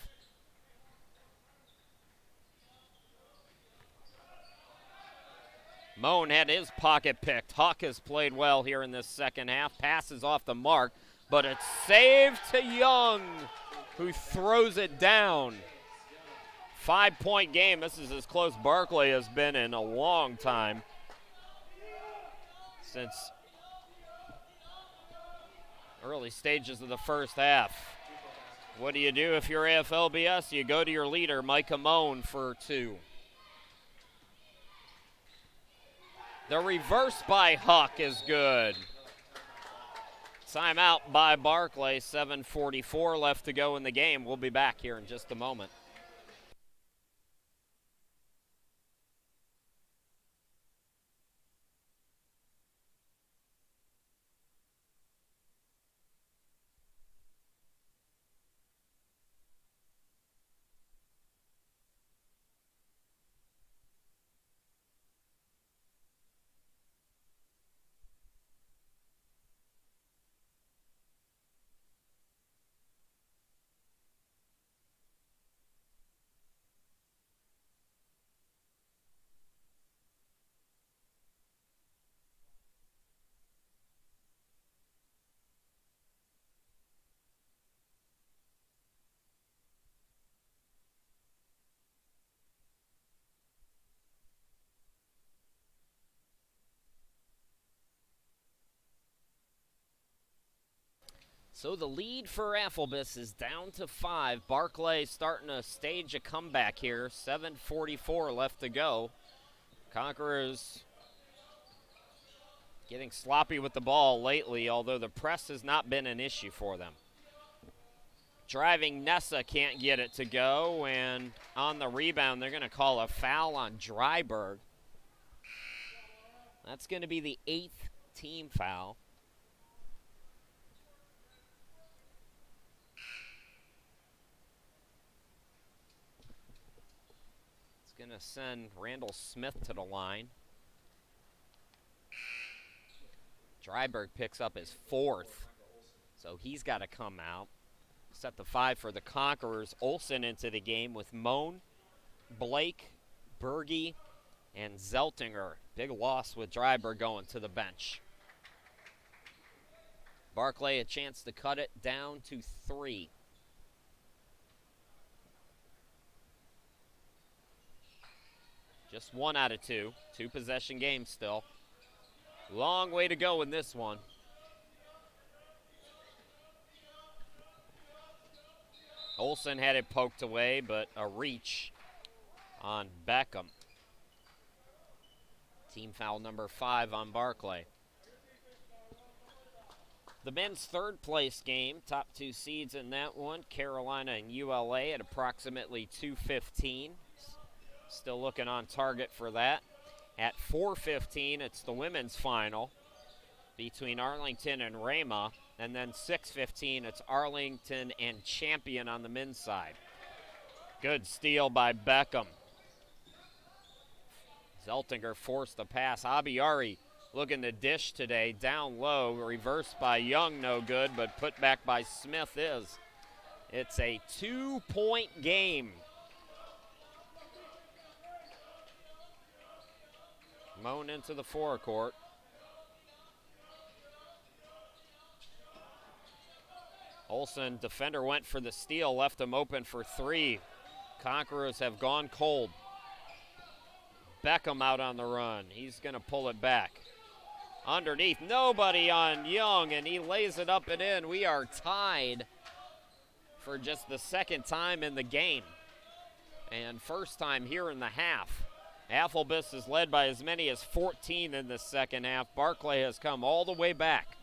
Moan had his pocket picked. Huck has played well here in this second half. Passes off the mark, but it's saved to Young, who throws it down. 5-point game. This is as close Barclay has been in a long time. Since early stages of the first half. What do you do if you're AFLBS? You go to your leader, Micah Moan, for 2. The reverse by Huck is good. Timeout by Barclay, 7:44 left to go in the game. We'll be back here in just a moment. So the lead for AFLBS is down to 5. Barclay starting to stage a comeback here. 7:44 left to go. Conquerors getting sloppy with the ball lately, although the press has not been an issue for them. Driving Nessa can't get it to go, and on the rebound, they're going to call a foul on Dryberg. That's going to be the 8th team foul. Going to send Randall Smith to the line. Dryberg picks up his 4th, so he's got to come out. Set the 5 for the Conquerors. Olsen into the game with Moan, Blake, Berge, and Zeltinger. Big loss with Dryberg going to the bench. Barclay a chance to cut it down to 3. Just 1 out of 2. 2-possession game still. Long way to go in this one. Olsen had it poked away, but a reach on Beckham. Team foul number 5 on Barclay. The men's 3rd place game, top 2 seeds in that one, Carolina and ULA at approximately 2:15. Still looking on target for that. At 4:15, it's the women's final between Arlington and Rama. And then 6:15, it's Arlington and Champion on the men's side. Good steal by Beckham. Zeltinger forced the pass. Abiari looking to dish today. Down low, reversed by Young, no good, but put back by Smith is. It's a 2-point game. Moan into the forecourt. Olsen, defender went for the steal, left him open for 3. Conquerors have gone cold. Beckham out on the run. He's going to pull it back. Underneath, nobody on Young, and he lays it up and in. We are tied for just the 2nd time in the game. And first time here in the half. AFLBS is led by as many as 14 in the second half. Barclay has come all the way back.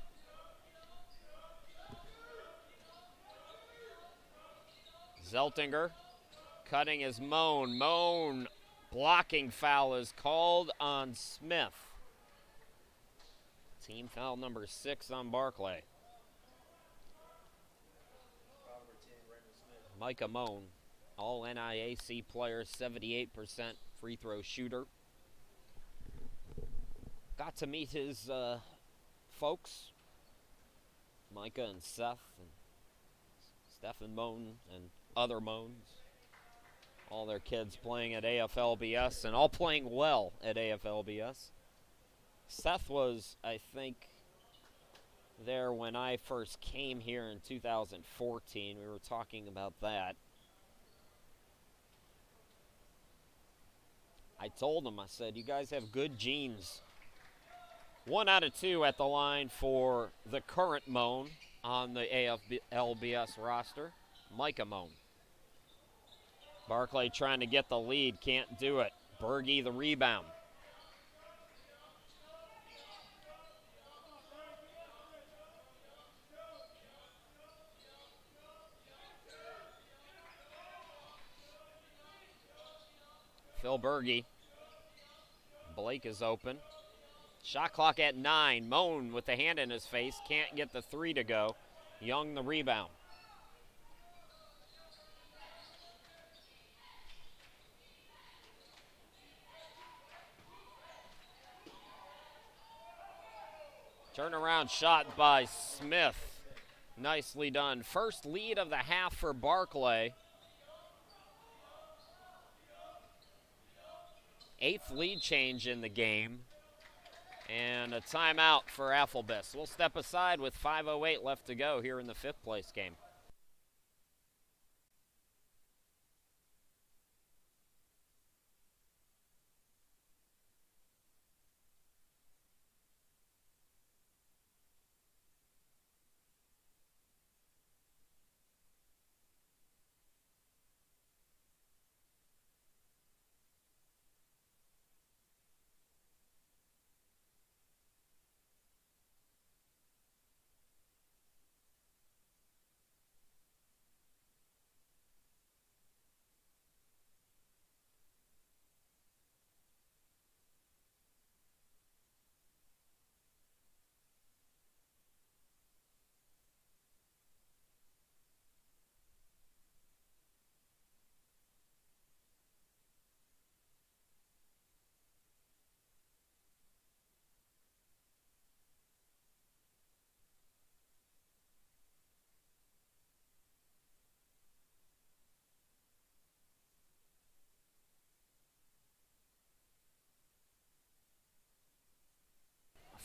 Zeltinger cutting his Moan. Moan blocking foul is called on Smith. Team foul number 6 on Barclay. Micah Moan, all NIAC player, 78% free throw shooter. Got to meet his folks, Micah and Seth, and Stephen Moan and other Moans. All their kids playing at AFLBS and all playing well at AFLBS. Seth was, I think, there when I first came here in 2014. We were talking about that. I told him, I said, you guys have good genes. 1 out of 2 at the line for the current Moan on the AFLBS roster, Micah Moan. Barclay trying to get the lead, can't do it. Berge the rebound. Phil Berge. Blake is open. Shot clock at 9. Moan with the hand in his face. Can't get the 3 to go. Young the rebound. Turnaround shot by Smith. Nicely done. First lead of the half for Barclay. 8th lead change in the game. And a timeout for AFLBS. We'll step aside with 5:08 left to go here in the 5th place game.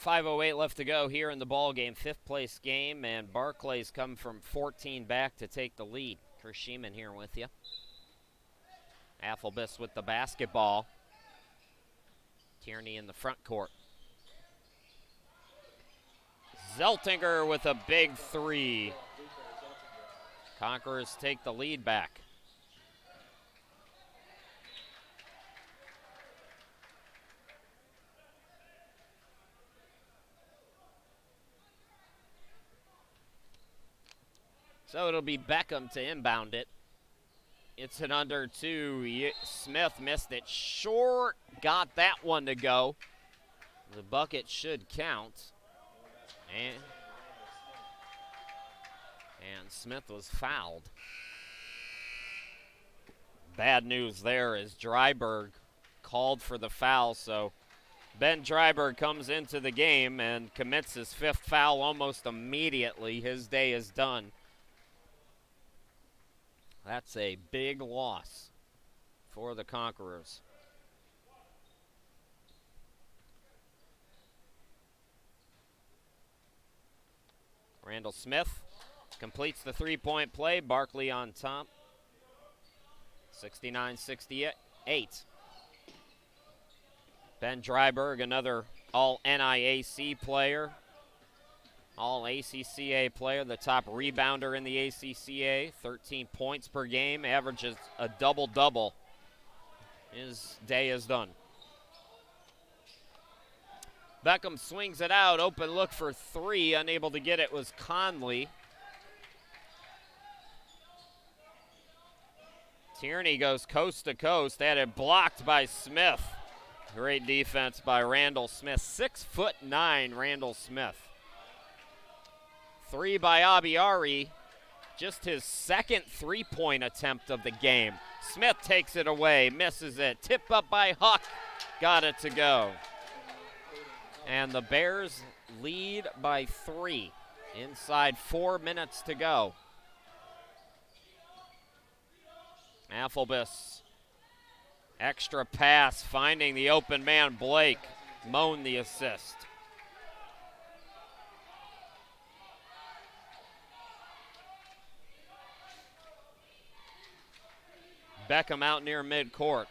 .508 left to go here in the ball game, 5th place game, and Barclay's come from 14 back to take the lead. Chris Sheeman here with you. AFLBS with the basketball. Tierney in the front court. Zeltinger with a big 3. Conquerors take the lead back. So it'll be Beckham to inbound it. It's an under 2. Smith missed it short. Got that one to go. The bucket should count. And Smith was fouled. Bad news there is Dryberg called for the foul, so Ben Dryberg comes into the game and commits his 5th foul almost immediately. His day is done. That's a big loss for the Conquerors. Randall Smith completes the 3-point play. Barclay on top. 69-68. Ben Dryberg, another all-NIAC player. All-ACCA player, the top rebounder in the ACCA. 13 points per game, averages a double-double. His day is done. Beckham swings it out. Open look for three. Unable to get it was Conley. Tierney goes coast to coast. Had it blocked by Smith. Great defense by Randall Smith. 6'9", Randall Smith. Three by Abiari. Just his second three-point attempt of the game. Smith takes it away, misses it. Tip up by Huck. Got it to go. And the Bears lead by 3. Inside 4 minutes to go. AFLBS. Extra pass, finding the open man, Blake. Moan the assist. Beckham out near midcourt.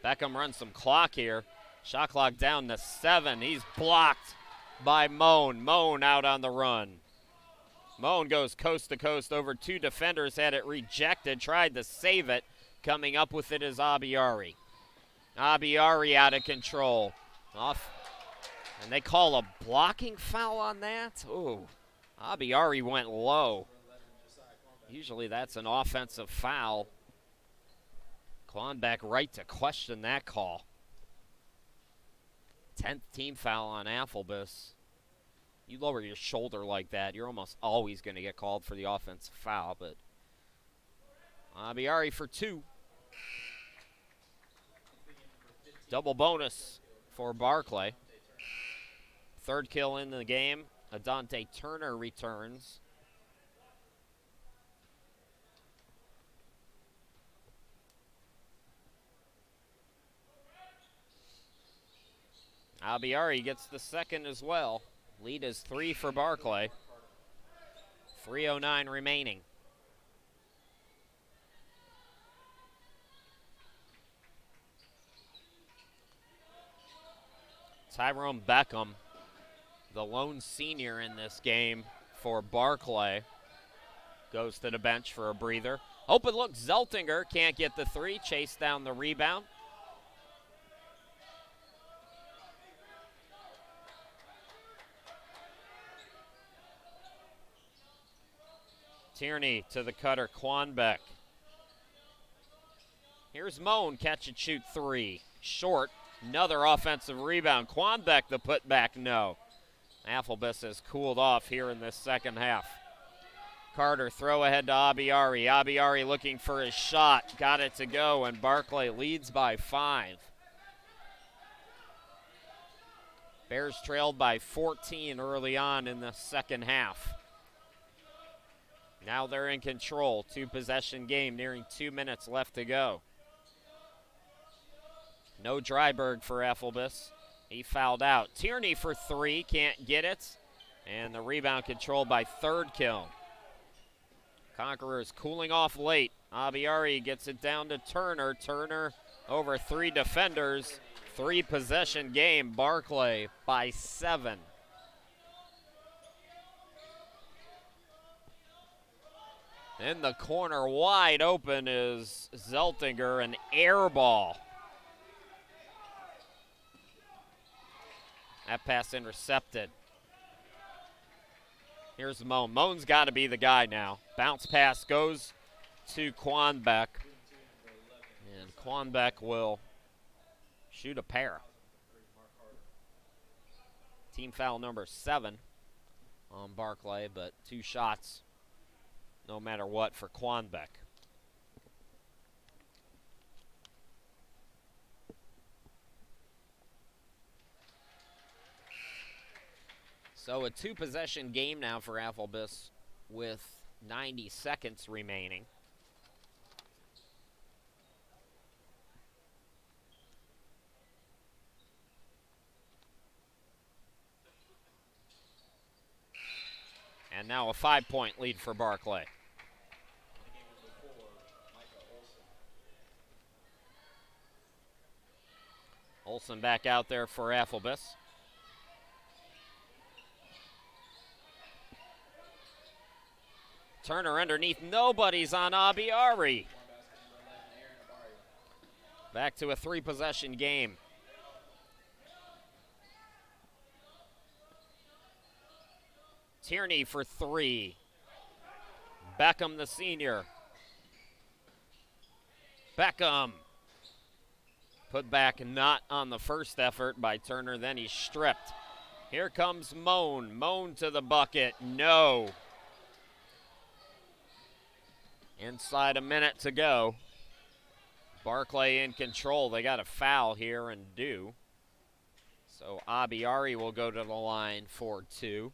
Beckham runs some clock here. Shot clock down to 7. He's blocked by Moan. Moan out on the run. Moan goes coast to coast over 2 defenders, had it rejected, tried to save it. Coming up with it is Abiari. Abiari out of control. Off. And they call a blocking foul on that? Ooh. Abiari went low. Usually that's an offensive foul. Klonbeck right to question that call. 10th team foul on AFLBS. You lower your shoulder like that, you're almost always going to get called for the offensive foul, but Abiari for 2. Double bonus for Barclay. 3rd kill in the game. Adante Turner returns. Abiari gets the 2nd as well. Lead is 3 for Barclay. 3:09 remaining. Tyrone Beckham, the lone senior in this game for Barclay, goes to the bench for a breather. Open look, Zeltinger can't get the 3, chase down the rebound. Tierney to the cutter, Quanbeck. Here's Moan, catch and shoot 3. Short, another offensive rebound. Quanbeck the putback, no. AFLBS has cooled off here in this second half. Carter throw ahead to Abiari. Abiari looking for his shot, got it to go, and Barclay leads by 5. Bears trailed by 14 early on in the second half. Now they're in control. 2-possession game, nearing 2 minutes left to go. No Dryberg for AFLBS. He fouled out. Tierney for 3, can't get it. And the rebound controlled by 3rd kill. Conquerors cooling off late. Abiari gets it down to Turner. Turner over 3 defenders. 3-possession game. Barclay by 7. In the corner, wide open is Zeltinger, an air ball. That pass intercepted. Here's Moan. Moan's got to be the guy now. Bounce pass goes to Quanbeck. And Quanbeck will shoot a pair. Team foul number 7 on Barclay, but 2 shots no matter what for Quanbeck. So a 2-possession game now for AFLBS with 90 seconds remaining. And now a 5-point lead for Barclay. Olsen back out there for AFLBS. Turner underneath, nobody's on Abiari. Back to a 3-possession game. Tierney for 3. Beckham, the senior. Beckham. Put back not on the first effort by Turner, then he's stripped. Here comes Moan. Moan to the bucket. No. Inside a minute to go. Barclay in control. They got a foul here and due. So Abiari will go to the line for 2.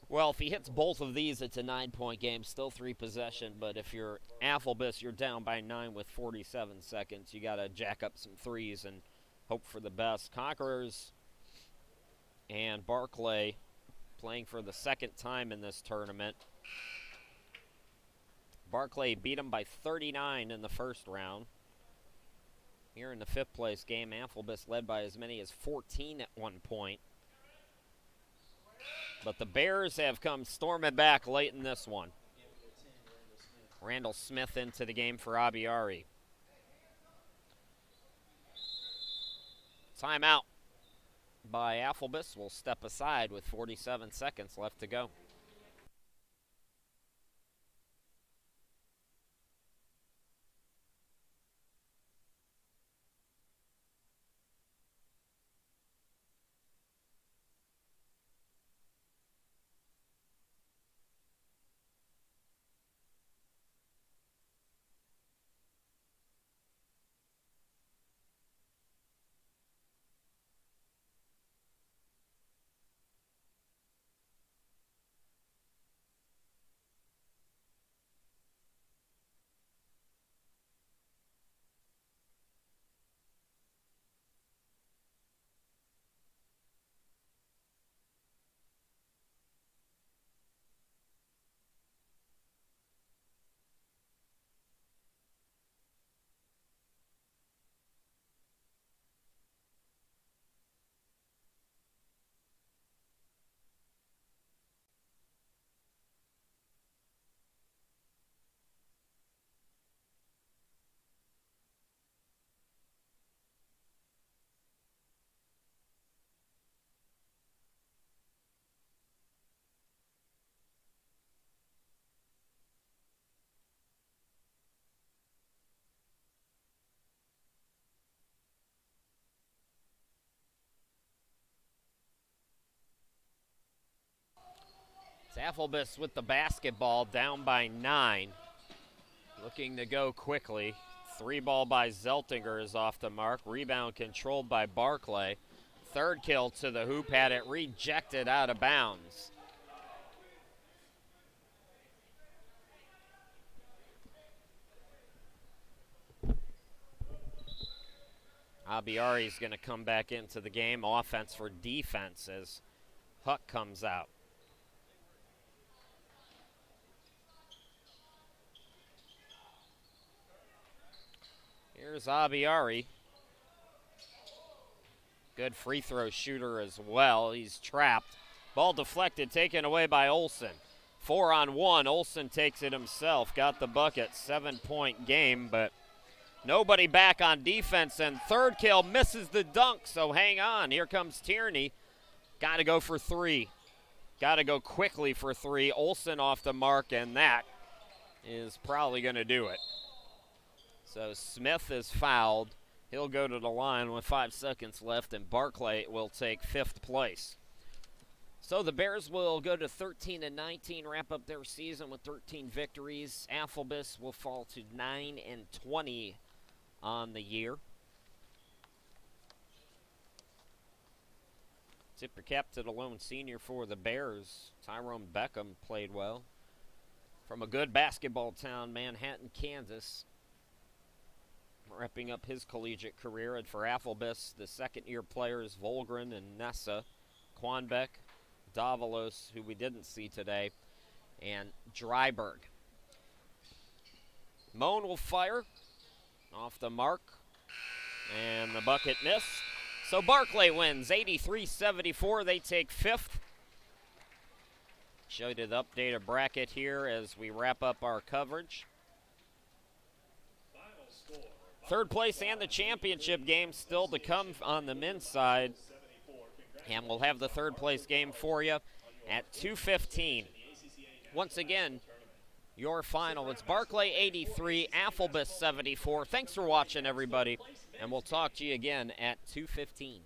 Well, if he hits both of these, it's a 9-point game, still 3 possession. But if you're AFLBS, you're down by 9 with 47 seconds. You got to jack up some threes and hope for the best. Conquerors and Barclay playing for the second time in this tournament. Barclay beat them by 39 in the first round. Here in the 5th place game, AFLBS led by as many as 14 at one point. But the Bears have come storming back late in this one. Randall Smith into the game for Abiari. Timeout by AFLBS will step aside with 47 seconds left to go. AFLBS with the basketball, down by 9. Looking to go quickly. 3 ball by Zeltinger is off the mark. Rebound controlled by Barclay. 3rd kill to the hoop, had it rejected out of bounds. Abiari's going to come back into the game. Offense for defense as Huck comes out. Here's Abiari. Good free throw shooter as well. He's trapped. Ball deflected, taken away by Olsen. 4-on-1. Olsen takes it himself. Got the bucket. 7-point game, but nobody back on defense. And 3rd kill misses the dunk, so hang on. Here comes Tierney. Got to go for 3. Got to go quickly for 3. Olsen off the mark, and that is probably going to do it. So Smith is fouled. He'll go to the line with 5 seconds left, and Barclay will take 5th place. So the Bears will go to 13-19, wrap up their season with 13 victories. AFLBS will fall to 9-20 on the year. Tip your cap to the lone senior for the Bears. Tyrone Beckham played well. From a good basketball town, Manhattan, Kansas. Wrapping up his collegiate career. And for AFLBS, the second-year players Volgren and Nessa, Quanbeck, Davalos, who we didn't see today, and Dryberg. Moan will fire off the mark, and the bucket missed. So Barclay wins 83-74. They take 5th. Show you the updated bracket here as we wrap up our coverage. Third place and the championship game still to come on the men's side. And we'll have the third place game for you at 2:15. Once again, your final. It's Barclay 83, AFLBS 74. Thanks for watching, everybody, and we'll talk to you again at 2:15.